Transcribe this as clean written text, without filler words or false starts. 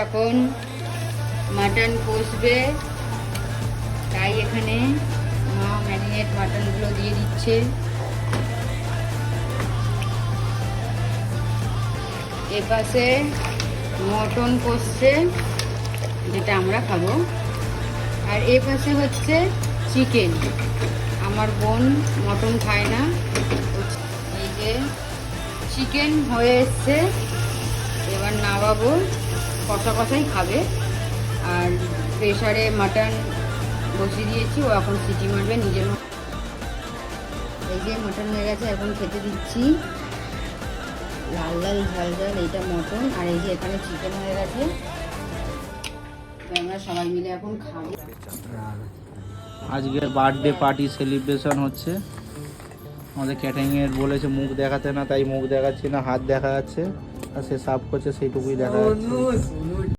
এখন মাটন কষবে, তাই এখানে মা ম্যারিনেট মাটনগুলো দিয়ে দিচ্ছে। এপাশে মটন কষছে, যেটা আমরা খাবো, আর এ পাশে হচ্ছে চিকেন। আমার বোন মটন খায় না। এই যে চিকেন হয়ে এসছে, এবার নামাবো। কষা কষাই খাবে। আর প্রেসারে মাটন বসিয়ে দিয়েছি, ও এখন সিটি মারবে নিজের। এই যে মটন হয়ে গেছে, এখন খেতে দিচ্ছি। লাল লাল ঝাল ঝাল এইটা মটন, আর এই যে এখানে চিকেন হয়ে গেছে। আমরা সবাই মিলে এখন খাবো। আজকে বার্থডে পার্টি সেলিব্রেশন হচ্ছে। আমাদের ক্যাটারিংয়ের বলেছে মুখ দেখাতে না, তাই মুখ দেখাচ্ছি না, হাত দেখা যাচ্ছে। আর সে সাফ করছে, সেইটুকুই দেখা যাচ্ছে।